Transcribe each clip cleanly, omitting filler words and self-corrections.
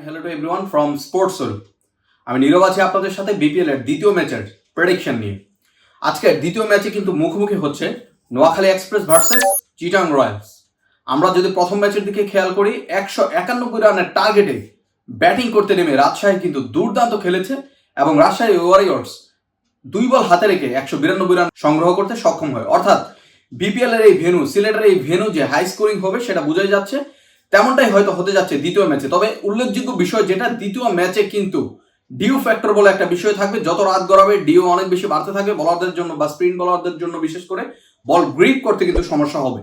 hello to everyone from Sports Soul. আমি নীরব আছি আপনাদের সাথে বিপিএল এর দ্বিতীয় ম্যাচের প্রেডিকশন নিয়ে। আজকের দ্বিতীয় ম্যাচে কিন্তু মুখোমুখি হচ্ছে Noakhali express versus Chittagong Royals. আমরা যদি প্রথম ম্যাচের দিকে খেয়াল করি 191 রানের টার্গেটে ব্যাটিং করতে নেমে রাজশাহী কিন্তু দুর্দান্ত খেলেছে এবং রাজশাহী ওয়ারিয়র্স 2 বল হাতে রেখে 192 রান সংগ্রহ করতে সক্ষম হয়। অর্থাৎ বিপিএল এর এই ভেন্যু, সিলেটের এই ভেন্যু যে হাই স্কোরিং হবে সেটা বোঝাই যাচ্ছে। তেমনটাই হয়তো হতে যাচ্ছে দ্বিতীয় ম্যাচে। তবে উল্লেখযোগ্য বিষয় যেটা, দ্বিতীয় ম্যাচে কিন্তু ডিউ ফ্যাক্টর বলে একটা বিষয় থাকবে। যত রাত গড়াবে ডিউ অনেক বেশি বাড়তে থাকবে বলারদের জন্য বা স্পিন বলারদের জন্য, বিশেষ করে বল গ্রিপ করতে কিন্তু সমস্যা হবে।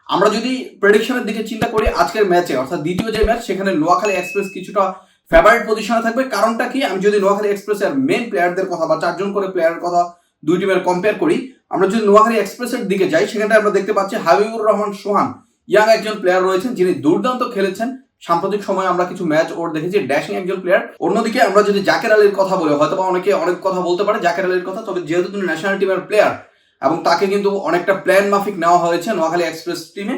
আমরা যদি প্রেডিকশনের দিকে চিন্তা করি আজকের ম্যাচে, অর্থাৎ দ্বিতীয় যে ম্যাচ, সেখানে নোয়াখালী এক্সপ্রেস কিছুটা ফেভারিট পজিশনে থাকবে। কারণটা কি, আমি যদি নোয়াখালী এক্সপ্রেসের মেন প্লেয়ারদের কথা বা 4 জন করে প্লেয়ারের কথা দুই টিমের কম্পেয়ার করি, আমরা যদি নোয়াখালী এক্সপ্রেসের দিকে যাই সেখানটায় আমরা দেখতে পাচ্ছি হাবিবুর রহমান সোহান ইয়াং একজন প্লেয়ার রয়েছেন যিনি দুর্দান্ত খেলেছেন। সাম্প্রতিক সময়ে আমরা কিছু ম্যাচ ওর দেখেছি, ড্যাশিং একজন প্লেয়ার। অন্যদিকে আমরা যদি জাকের আলীর কথা বলি, হয়তো বা অনেকে অনেক কথা বলতে পারে জাকের আলীর কথা, তবে যেহেতু তিনি ন্যাশনাল টিমের প্লেয়ার এবং তাকে কিন্তু অনেকটা প্ল্যান মাফিক নেওয়া হয়েছে নোয়াখালী এক্সপ্রেস টিমে,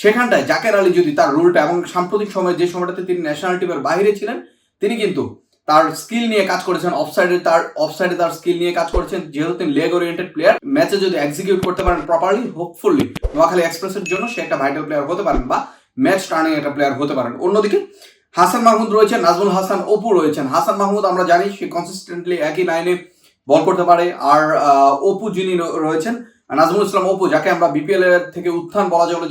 সেখানটায় জাকের আলী যদি তার রুলটা এবং সাম্প্রতিক সময়ে যে সময়টাতে তিনি ন্যাশনাল টিমের বাইরে ছিলেন তিনি কিন্তু তার স্কিল নিয়ে কাজ করেছেন, অফসাইডে তার স্কিল নিয়ে কাজ করেছেন। যেহেতু তিনি লেগ ওরিয়েন্টেড প্লেয়ার, ম্যাচে যদি এক্সিকিউট করতে পারেন প্রপারলি, হোপফুলি নোয়াখালী এক্সপ্রেসের জন্য সে একটা ভাইটাল প্লেয়ার হতে পারেন বা ম্যাচ টার্নিং একটা প্লেয়ার হতে পারেন। অন্যদিকে হাসান মাহমুদ রয়েছেন, নাজমুল হাসান অপু রয়েছেন। হাসান মাহমুদ আমরা জানি সে কনসিস্টেন্টলি একই লাইনে বল করতে পারে, আর অপু যিনি রয়েছেন নাজমুল ইসলাম অপু, যাকে আমরা বিপিএল এর থেকে উত্থান বলা যাবে,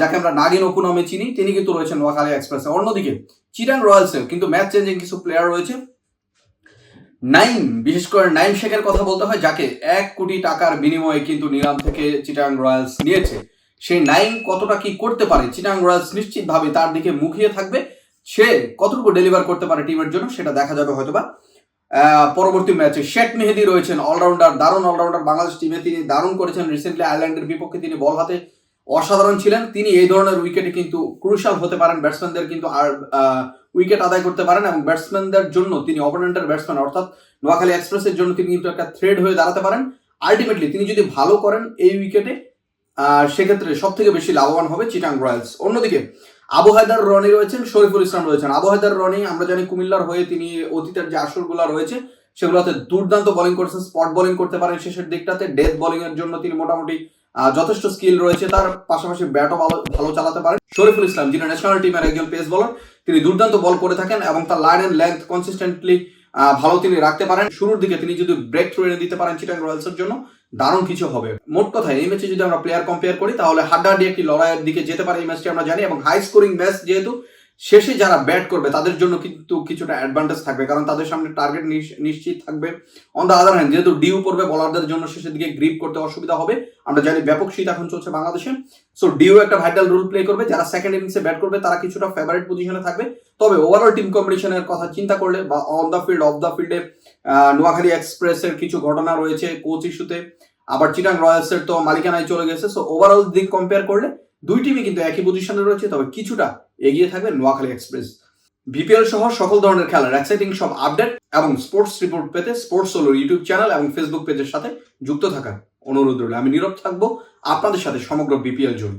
যাকে আমরা নাগিন অপু নামে চিনি, তিনি কিন্তু রয়েছেন নোয়াখালী এক্সপ্রেসে। অন্যদিকে চিটাং রয়্যালসে কিন্তু ম্যাচ চেঞ্জিং কিছু প্লেয়ার রয়েছে। নাইম, বিশেষ করে নাইম শেখের কথা বলতে হয়, যাকে 1 কোটি টাকার বিনিময়ে কিন্তু নিলাম থেকে চিটাং রয়্যালস নিয়েছে। সেই নাইম কতটা কি করতে পারে, চিটাং রয়্যালস নিশ্চিতভাবে তার দিকে মুখিয়ে থাকবে। সে কতটুকু ডেলিভার করতে পারে টিমের জন্য সেটা দেখা যাবে হয়তোবা পরবর্তী ম্যাচে। শেখ মেহেদি রয়েছেন, অলরাউন্ডার, দারুণ অলরাউন্ডার। বাংলাদেশ টিমে তিনি দারুণ করেছেন। রিসেন্টলি আয়ারল্যান্ডের বিপক্ষে তিনি বল হাতে অসাধারণ ছিলেন। তিনি এই ধরনের উইকেটে কিন্তু ক্রুশাল হতে পারেন, ব্যাটসম্যানদের কিন্তু আর উইকেট আদায় করতে পারেন এবং ব্যাটসম্যানদের জন্য তিনি অপোনেন্টের ব্যাটসম্যান অর্থাৎ নোয়াখালী এক্সপ্রেসের জন্য তিনি কিন্তু একটা থ্রেড হয়ে দাঁড়াতে পারেন। আলটিমেটলি তিনি যদি ভালো করেন এই উইকেটে, সেক্ষেত্রে সব থেকে বেশি লাভবান হবে চিটাং রয়্যালস। অন্যদিকে আবু হায়দার রনি রয়েছেন, শরীফুল ইসলাম রয়েছেন। আবু হায়দার রনি আমরা জানি কুমিল্লার হয়ে তিনি অতীতের যে আসরগুলো রয়েছে সেগুলোতে দুর্দান্ত বোলিং করেছেন, স্পট বোলিং করতে পারেন শেষের দিকটাতে। ডেথ বোলিং এর জন্য তিনি মোটামুটি যথেষ্ট স্কিল রয়েছে, তার পাশাপাশি ব্যাটও ভালো চালাতে পারেন। শরীফুল ইসলাম যিনি ন্যাশনাল টিমের একজন পেস বোলার, তিনি দুর্দান্ত বল করে থাকেন এবং তার লাইন এন্ড লেন্থ কনসিস্টেন্টলি ভালো তিনি রাখতে পারেন। শুরুর দিকে তিনি যদি ব্রেক থ্রু এনে দিতে পারেন চিটাং রয়্যালসের জন্য, দারুণ কিছু হবে। মোট কথা এই ম্যাচে যদি আমরা প্লেয়ার কম্পেয়ার করি তাহলে হাড্ডাহাড্ডি একটি লড়াইয়ের দিকে যেতে পারে এই ম্যাচটি আমরা জানি, এবং হাই স্কোরিং ম্যাচ যেহেতু, শেষে যারা ব্যাট করবে তাদের জন্য কিন্তু কিছুটা অ্যাডভান্টেজ থাকবে, কারণ তাদের সামনে টার্গেট নিশ্চিত থাকবে। অন দ্য আদার হ্যান্ড যেহেতু ডিউ পড়বে, বলারদের জন্য শেষের দিকে গ্রিপ করতে অসুবিধা হবে। আমরা জানি ব্যাপক শীত এখন চলছে বাংলাদেশে, সো ডিউ একটা ভাইটাল রোল প্লে করবে। যারা সেকেন্ড ইনিংসে ব্যাট করবে তারা কিছুটা ফেভারিট পজিশনে থাকবে। তবে ওভারঅল টিম কম্বিনেশনের কথা চিন্তা করলে বা on the field, of the ফিল্ডে নোয়াখালী এক্সপ্রেসের কিছু ঘটনা রয়েছে কোচ ইস্যুতে, আবার চিটাং রয়্যালসের তো মালিকানায় চলে গেছে। সো ওভারঅল দিক কম্পেয়ার করলে দুই টিমই কিন্তু একই পজিশনে রয়েছে, তবে কিছুটা এগিয়ে থাকবে নোয়াখালী এক্সপ্রেস। বিপিএল সহ সকল ধরনের খেলার এক্সাইটিং সব আপডেট এবং স্পোর্টস রিপোর্ট পেতে স্পোর্টস সোলোর ইউটিউব চ্যানেল এবং ফেসবুক পেজের সাথে যুক্ত থাকার অনুরোধ রইল। আমি নীরব থাকবো আপনাদের সাথে সমগ্র বিপিএল জুড়ে।